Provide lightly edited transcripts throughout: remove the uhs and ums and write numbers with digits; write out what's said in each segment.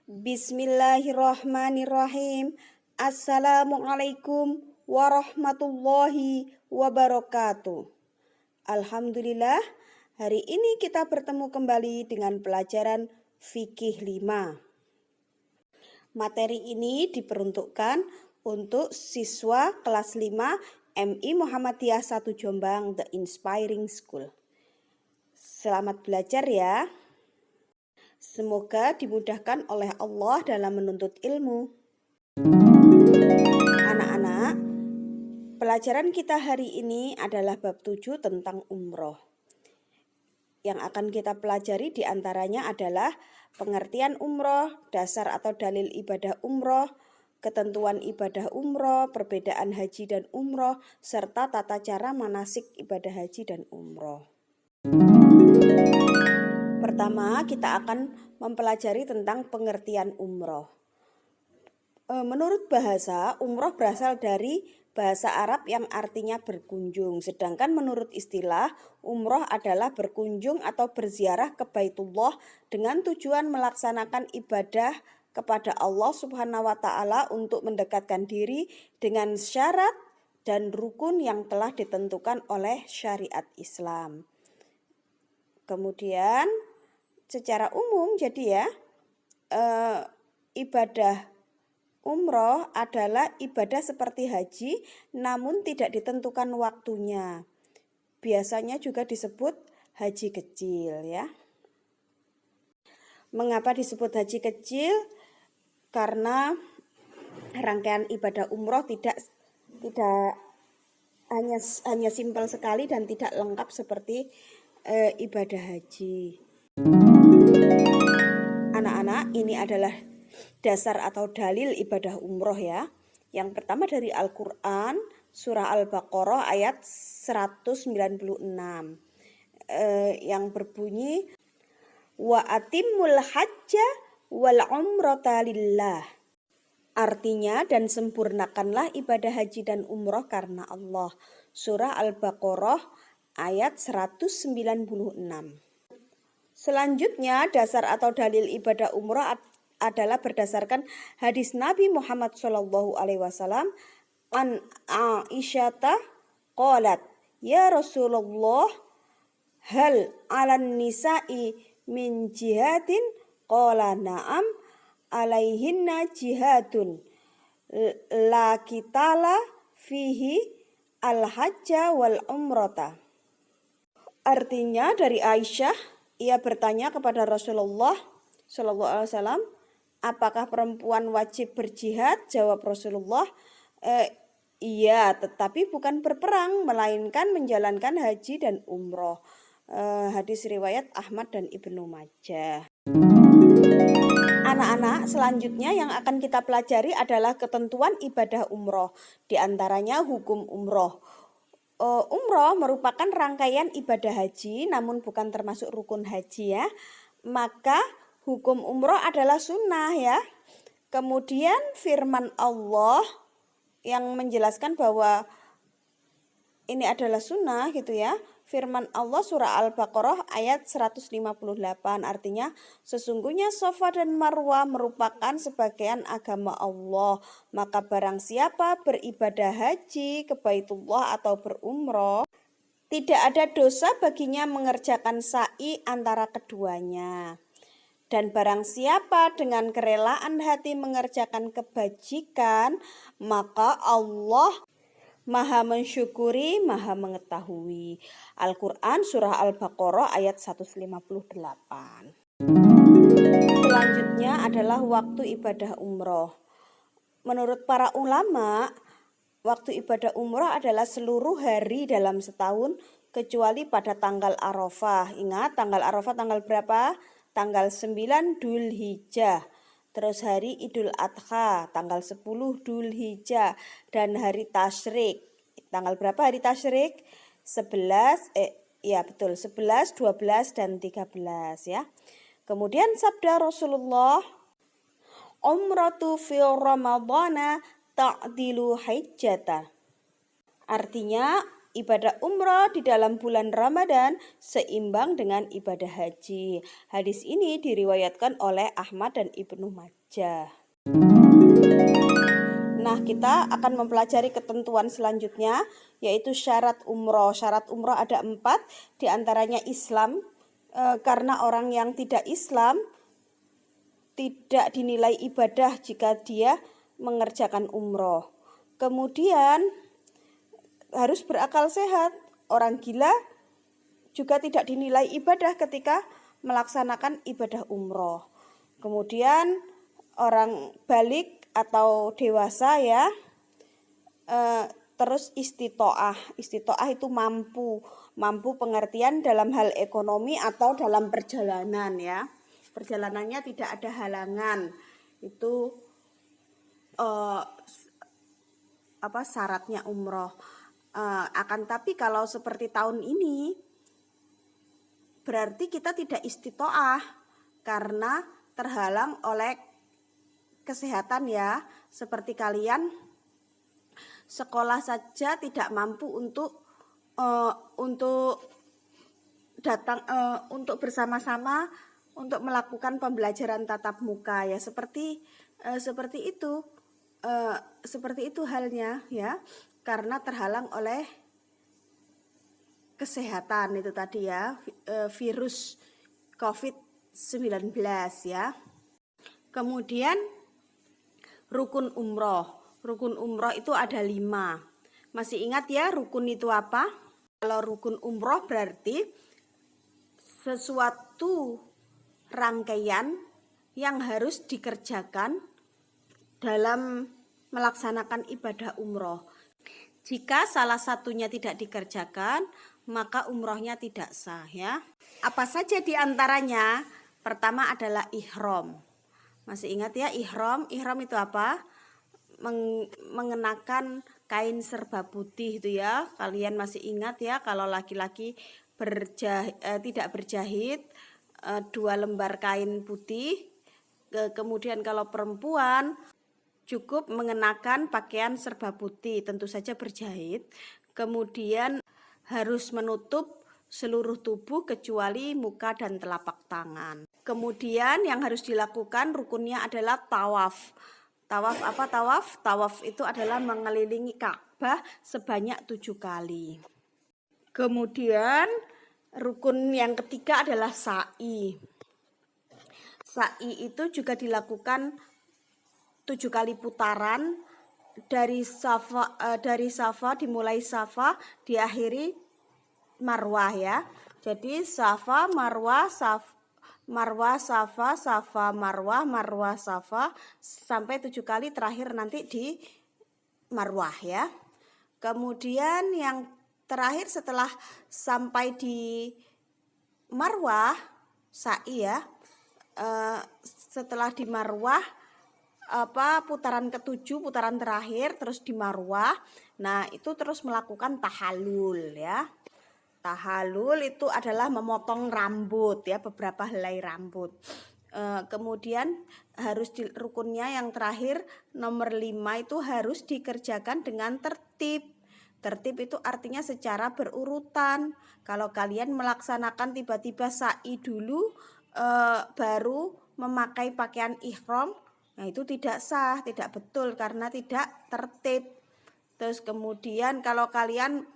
Bismillahirrahmanirrahim. Assalamualaikum warahmatullahi wabarakatuh. Alhamdulillah, hari ini kita bertemu kembali dengan pelajaran Fikih 5. Materi ini diperuntukkan untuk siswa kelas 5 MI Muhammadiyah 1 Jombang The Inspiring School. Selamat belajar ya. Semoga dimudahkan oleh Allah dalam menuntut ilmu. Anak-anak, pelajaran kita hari ini adalah bab 7 tentang umroh. Yang akan kita pelajari diantaranya adalah pengertian umroh, dasar atau dalil ibadah umroh, ketentuan ibadah umroh, perbedaan haji dan umroh, serta tata cara manasik ibadah haji dan umroh. Pertama, kita akan mempelajari tentang pengertian umroh. Menurut bahasa, umroh berasal dari bahasa Arab yang artinya berkunjung. Sedangkan menurut istilah, umroh adalah berkunjung atau berziarah ke Baitullah dengan tujuan melaksanakan ibadah kepada Allah Subhanahu wa Ta'ala untuk mendekatkan diri dengan syarat dan rukun yang telah ditentukan oleh syariat Islam. Kemudian secara umum ibadah umroh adalah ibadah seperti haji namun tidak ditentukan waktunya. Biasanya juga disebut haji kecil ya. Mengapa disebut haji kecil? Karena rangkaian ibadah umroh tidak hanya simpel sekali dan tidak lengkap seperti ibadah haji. Anak-anak, ini adalah dasar atau dalil ibadah umroh ya. Yang pertama dari Al-Quran, surah Al-Baqarah ayat 196 yang berbunyi wa atimmul hajja wal umrata lillah. Artinya, dan sempurnakanlah ibadah haji dan umroh karena Allah. Surah Al-Baqarah ayat 196. Selanjutnya, dasar atau dalil ibadah umroh adalah berdasarkan hadis Nabi Muhammad SAW an Aisyata qalat, ya Rasulullah, hal 'alan nisa'i min jihadin? Qala na'am, alaihinna jihadun la qitala fihi al-hajja wal umrata. Artinya dari Aisyah, ia bertanya kepada Rasulullah SAW, apakah perempuan wajib berjihad? Jawab Rasulullah, iya, tetapi bukan berperang, melainkan menjalankan haji dan umroh. Hadis riwayat Ahmad dan Ibnu Majah. Anak-anak, selanjutnya yang akan kita pelajari adalah ketentuan ibadah umroh. Di antaranya hukum umroh. Umroh merupakan rangkaian ibadah haji namun bukan termasuk rukun haji ya. Maka hukum umroh adalah sunnah ya. Kemudian firman Allah yang menjelaskan bahwa ini adalah sunnah gitu ya. Firman Allah surah Al-Baqarah ayat 158 artinya sesungguhnya Safa dan Marwah merupakan sebagian agama Allah. Maka barang siapa beribadah haji ke Baitullah atau berumroh, tidak ada dosa baginya mengerjakan sa'i antara keduanya. Dan barang siapa dengan kerelaan hati mengerjakan kebajikan, maka Allah Maha mensyukuri, Maha mengetahui. Al-Quran surah Al-Baqarah ayat 158. Selanjutnya adalah waktu ibadah umroh. Menurut para ulama, waktu ibadah umroh adalah seluruh hari dalam setahun kecuali pada tanggal Arafah. Ingat tanggal Arafah tanggal berapa? Tanggal 9 Dzulhijjah. Terus hari Idul Adha tanggal 10 Dzulhijjah dan hari Tasyrik. Tanggal berapa hari Tasyrik? 11, 12 dan 13 ya. Kemudian sabda Rasulullah, umratu fi Ramadhana ta'dilu hajjata. Artinya Ibadah umroh di dalam bulan Ramadan seimbang dengan ibadah haji. Hadis ini diriwayatkan oleh Ahmad dan Ibnu Majah. Nah, kita akan mempelajari ketentuan selanjutnya, yaitu syarat umroh. Syarat umroh ada 4, diantaranya Islam, karena orang yang tidak Islam tidak dinilai ibadah jika dia mengerjakan umroh. Kemudian harus berakal sehat. Orang gila juga tidak dinilai ibadah ketika melaksanakan ibadah umroh. Kemudian orang balik atau dewasa ya, terus istitoah. Istitoah itu mampu pengertian dalam hal ekonomi atau dalam perjalanan ya. Perjalanannya tidak ada halangan. Itu syaratnya umroh. Akan tapi kalau seperti tahun ini berarti kita tidak istitoah karena terhalang oleh kesehatan ya. Seperti kalian sekolah saja tidak mampu untuk datang untuk bersama-sama untuk melakukan pembelajaran tatap muka ya, seperti itu. Seperti itu halnya ya, karena terhalang oleh kesehatan itu tadi ya, virus COVID-19 ya. Kemudian rukun umroh. Rukun umroh itu ada 5. Masih ingat ya rukun itu apa? Kalau rukun umroh berarti sesuatu rangkaian yang harus dikerjakan dalam melaksanakan ibadah umroh. Jika salah satunya tidak dikerjakan, maka umrohnya tidak sah ya. Apa saja diantaranya? Pertama adalah ihram. Masih ingat ya ihram? Ihram itu apa? Mengenakan kain serba putih itu ya. Kalian masih ingat ya, kalau laki-laki tidak berjahit 2 lembar kain putih. Kemudian kalau perempuan cukup mengenakan pakaian serba putih, tentu saja berjahit. Kemudian harus menutup seluruh tubuh kecuali muka dan telapak tangan. Kemudian yang harus dilakukan rukunnya adalah tawaf. Tawaf apa tawaf? Tawaf itu adalah mengelilingi Ka'bah sebanyak 7 kali. Kemudian rukun yang ketiga adalah sa'i. Sa'i itu juga dilakukan 7 kali putaran dari Safa, dimulai Safa diakhiri Marwah ya. Jadi Safa, Marwah, Marwah, Safa, Safa, Marwah, Marwah, Safa sampai 7 kali, terakhir nanti di Marwah ya. Kemudian yang terakhir setelah sampai di Marwah, sa'i ya. Setelah di Marwah putaran ke-7, putaran terakhir, terus di Marwah. Nah, itu terus melakukan tahallul ya. Tahallul itu adalah memotong rambut ya, beberapa helai rambut. Kemudian harus rukunnya yang terakhir nomor 5 itu harus dikerjakan dengan tertib. Tertib itu artinya secara berurutan. Kalau kalian melaksanakan tiba-tiba sa'i dulu baru memakai pakaian ihram, nah itu tidak sah, tidak betul karena tidak tertib. Terus kemudian kalau kalian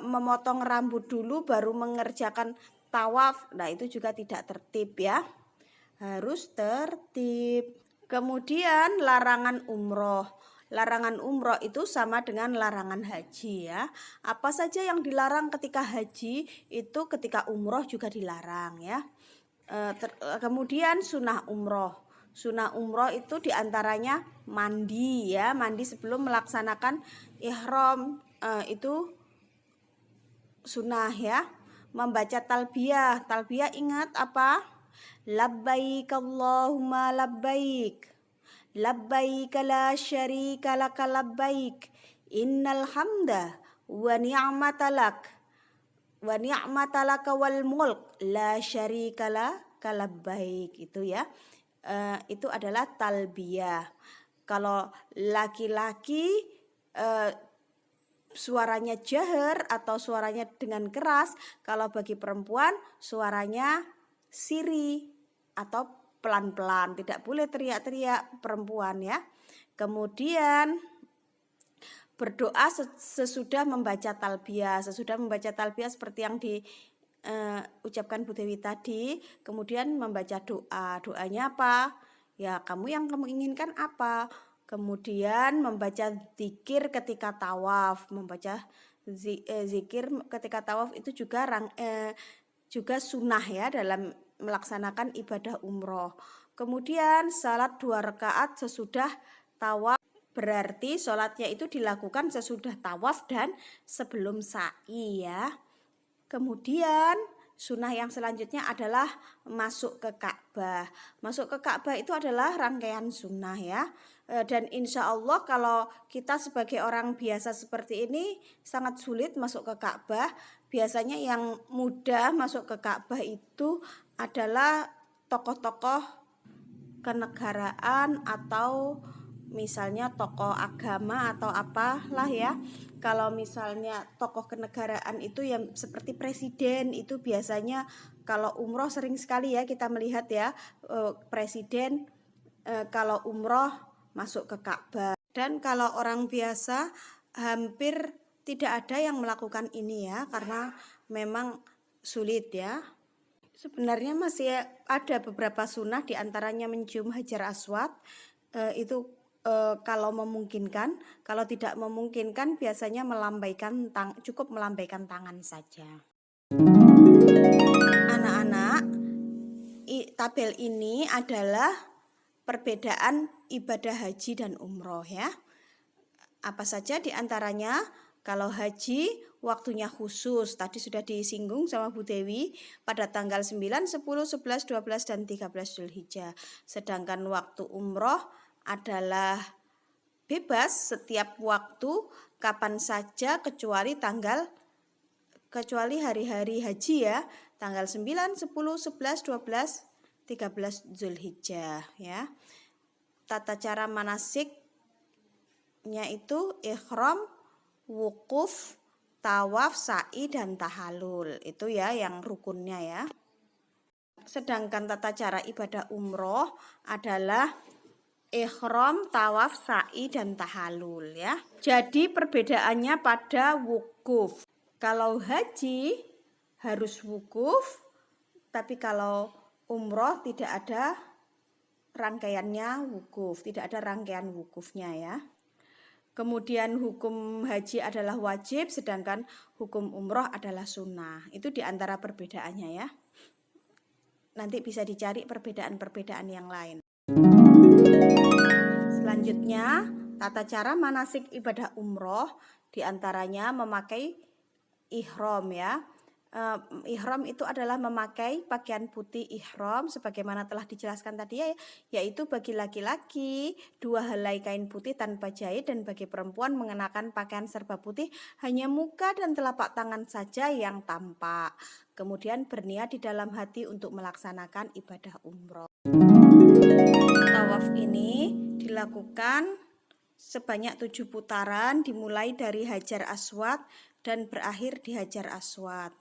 memotong rambut dulu baru mengerjakan tawaf, nah itu juga tidak tertib ya. Harus tertib. Kemudian larangan umroh. Larangan umroh itu sama dengan larangan haji ya. Apa saja yang dilarang ketika haji itu ketika umroh juga dilarang ya. Kemudian sunnah umroh. Sunnah umroh itu diantaranya mandi ya, mandi sebelum melaksanakan ihram, itu sunnah ya. Membaca talbiyah. Talbiyah ingat apa? Labbaik Allahumma labbaik, labbaik la syarika laka labbaik, innal hamda wa ni'matalak wal mulk la syarika laka labbaik. Itu ya. Itu adalah talbiyah. Kalau laki-laki suaranya jahar atau suaranya dengan keras. Kalau bagi perempuan suaranya siri atau pelan-pelan, tidak boleh teriak-teriak perempuan ya. Kemudian berdoa sesudah membaca talbiyah. Sesudah membaca talbiyah seperti yang diucapkan Bu Dewi tadi, kemudian membaca doa. Doanya apa? Ya, yang kamu inginkan apa? Kemudian membaca zikir ketika tawaf. Membaca zikir ketika tawaf itu juga sunnah ya dalam melaksanakan ibadah umroh. Kemudian salat 2 rakaat sesudah tawaf. Berarti sholatnya itu dilakukan sesudah tawaf dan sebelum sa'i ya. Kemudian sunnah yang selanjutnya adalah masuk ke Ka'bah. Masuk ke Ka'bah itu adalah rangkaian sunnah ya. Dan insya Allah kalau kita sebagai orang biasa seperti ini sangat sulit masuk ke Ka'bah. Biasanya yang mudah masuk ke Ka'bah itu adalah tokoh-tokoh kenegaraan atau misalnya tokoh agama atau apalah ya. Kalau misalnya tokoh kenegaraan itu yang seperti presiden itu biasanya kalau umroh sering sekali ya kita melihat ya presiden kalau umroh masuk ke Ka'bah. Dan kalau orang biasa hampir tidak ada yang melakukan ini ya karena memang sulit ya. Sebenarnya masih ada beberapa sunnah diantaranya mencium hajar aswad itu kalau memungkinkan. Kalau tidak memungkinkan biasanya cukup melambaikan tangan saja. Anak-anak, tabel ini adalah perbedaan ibadah haji dan umroh ya. Apa saja diantaranya? Kalau haji waktunya khusus, tadi sudah disinggung sama Bu Dewi pada tanggal 9, 10, 11, 12, dan 13 Zulhijjah. Sedangkan waktu umroh adalah bebas setiap waktu kapan saja kecuali hari-hari haji ya, tanggal 9, 10, 11, 12, 13 Zulhijjah ya. Tata cara manasiknya itu ihram, wukuf, tawaf, sa'i, dan tahalul. Itu ya yang rukunnya ya. Sedangkan tata cara ibadah umroh adalah ihram, tawaf, sa'i, dan tahalul ya. Jadi perbedaannya pada wukuf. Kalau haji harus wukuf, tapi kalau umroh tidak ada rangkaiannya wukuf, tidak ada rangkaian wukufnya ya. Kemudian hukum haji adalah wajib, sedangkan hukum umroh adalah sunnah. Itu diantara perbedaannya ya. Nanti bisa dicari perbedaan-perbedaan yang lain. Selanjutnya, tata cara manasik ibadah umroh diantaranya memakai ihram ya. Ihram itu adalah memakai pakaian putih ihram sebagaimana telah dijelaskan tadi ya, yaitu bagi laki-laki 2 helai kain putih tanpa jahit dan bagi perempuan mengenakan pakaian serba putih hanya muka dan telapak tangan saja yang tampak. Kemudian berniat di dalam hati untuk melaksanakan ibadah umroh. Tawaf ini dilakukan sebanyak 7 putaran dimulai dari Hajar Aswad dan berakhir di Hajar Aswad.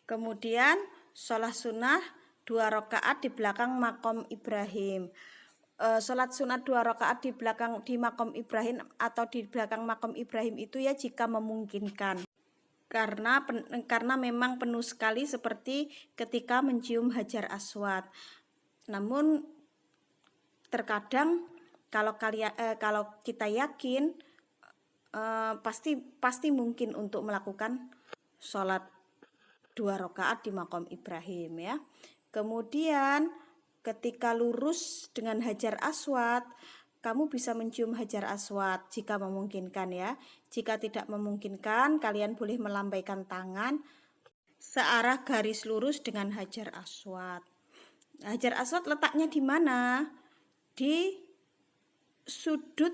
Kemudian sholat sunnah 2 rakaat di belakang makom Ibrahim. Sholat sunat 2 rakaat di makom Ibrahim atau di belakang makom Ibrahim itu ya jika memungkinkan. Karena memang penuh sekali seperti ketika mencium Hajar Aswad. Namun terkadang kalau kita yakin pasti mungkin untuk melakukan sholat 2 rakaat di makom Ibrahim ya. Kemudian ketika lurus dengan Hajar Aswad, kamu bisa mencium Hajar Aswad jika memungkinkan ya. Jika tidak memungkinkan, kalian boleh melambaikan tangan searah garis lurus dengan Hajar Aswad. Hajar Aswad letaknya di mana? Di sudut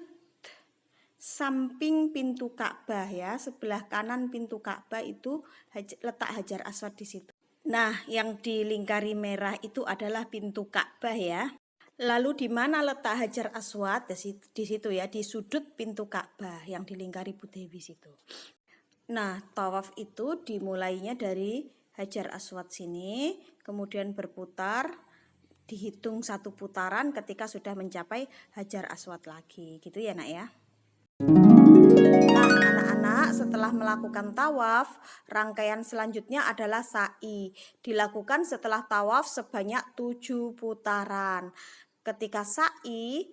samping pintu Ka'bah ya, sebelah kanan pintu Ka'bah itu letak Hajar Aswad di situ. Nah, yang dilingkari merah itu adalah pintu Ka'bah ya. Lalu di mana letak Hajar Aswad? Di situ ya, di sudut pintu Ka'bah yang dilingkari Bu Dewi situ. Nah, tawaf itu dimulainya dari Hajar Aswad sini, kemudian berputar, dihitung 1 putaran ketika sudah mencapai Hajar Aswad lagi. Gitu ya, Nak ya. Nah, anak-anak, setelah melakukan tawaf, rangkaian selanjutnya adalah sa'i. Dilakukan setelah tawaf sebanyak 7 putaran. Ketika sa'i,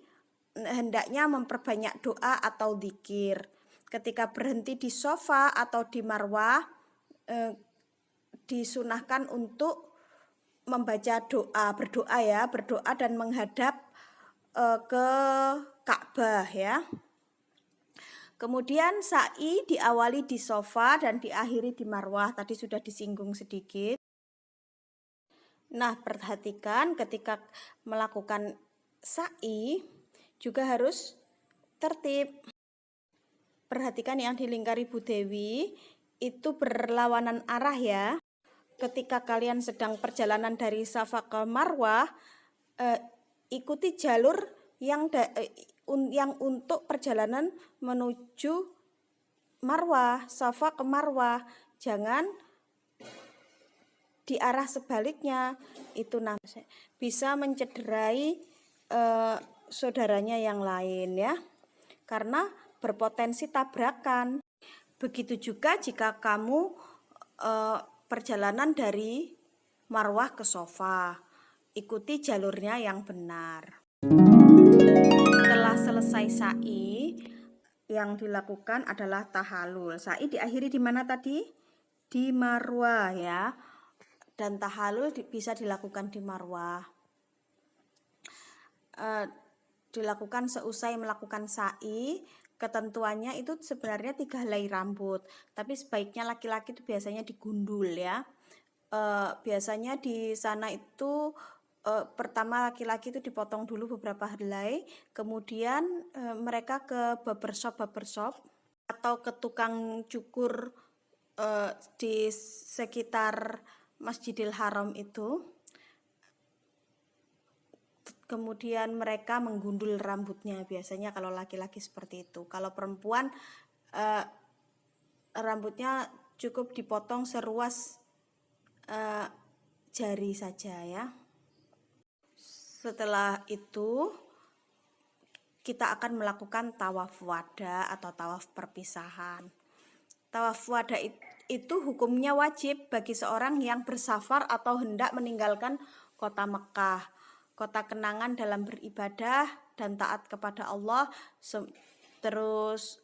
hendaknya memperbanyak doa atau zikir. Ketika berhenti di sofa atau di marwah, disunahkan untuk membaca doa, berdoa dan menghadap ke Ka'bah ya. Kemudian sa'i diawali di sofa dan diakhiri di marwah. Tadi sudah disinggung sedikit. Nah, perhatikan ketika melakukan sa'i juga harus tertib. Perhatikan yang dilingkari Bu Dewi itu berlawanan arah ya. Ketika kalian sedang perjalanan dari Safa ke Marwah, ikuti jalur yang untuk perjalanan menuju Marwah, Safa ke Marwah. Jangan di arah sebaliknya, itu nanti bisa mencederai saudaranya yang lain ya, karena berpotensi tabrakan. Begitu juga jika kamu perjalanan dari Marwah ke Safa, ikuti jalurnya yang benar. Setelah selesai sa'i, yang dilakukan adalah tahalul. Sa'i diakhiri di mana tadi? Di Marwah ya. Dan tahalul bisa dilakukan di Marwah. Dilakukan seusai melakukan sa'i. Ketentuannya itu sebenarnya 3 helai rambut, tapi sebaiknya laki-laki itu biasanya digundul ya. Biasanya di sana itu pertama laki-laki itu dipotong dulu beberapa helai, kemudian mereka ke barbershop atau ke tukang cukur di sekitar Masjidil Haram itu. Kemudian mereka menggundul rambutnya, biasanya kalau laki-laki seperti itu. Kalau perempuan rambutnya cukup dipotong seruas jari saja ya. Setelah itu kita akan melakukan tawaf wada atau tawaf perpisahan. Tawaf wada itu hukumnya wajib bagi seorang yang bersafar atau hendak meninggalkan kota Mekah, kota kenangan dalam beribadah dan taat kepada Allah. Terus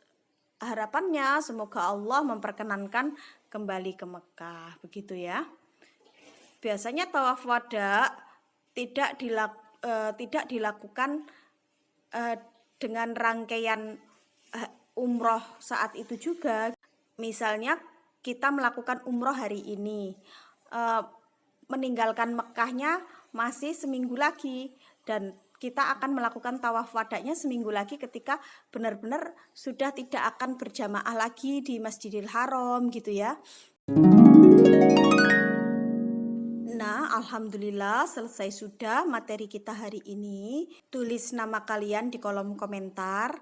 harapannya semoga Allah memperkenankan kembali ke Mekah, begitu ya. Biasanya tawaf wada tidak dilakukan dengan rangkaian umroh saat itu juga. Misalnya kita melakukan umroh hari ini, meninggalkan Mekahnya masih seminggu lagi, dan kita akan melakukan tawaf wadanya seminggu lagi ketika benar-benar sudah tidak akan berjamaah lagi di Masjidil Haram gitu ya. Nah, alhamdulillah selesai sudah materi kita hari ini. Tulis nama kalian di kolom komentar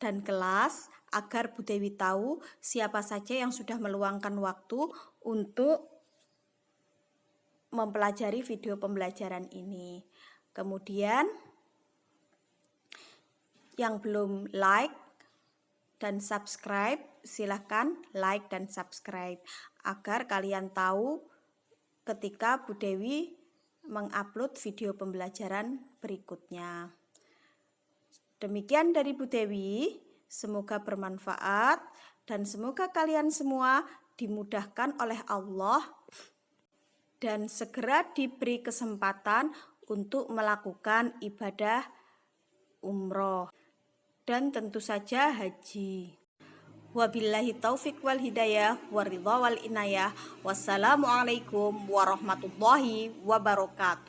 dan kelas agar Bu Dewi tahu siapa saja yang sudah meluangkan waktu untuk mempelajari video pembelajaran ini. Kemudian yang belum like dan subscribe, silahkan like dan subscribe agar kalian tahu ketika Bu Dewi mengupload video pembelajaran berikutnya. Demikian dari Bu Dewi, semoga bermanfaat dan semoga kalian semua dimudahkan oleh Allah dan segera diberi kesempatan untuk melakukan ibadah umroh dan tentu saja haji. Wabillahi taufik wal hidayah waridha wal inayah. Wassalamualaikum warahmatullahi wabarakatuh.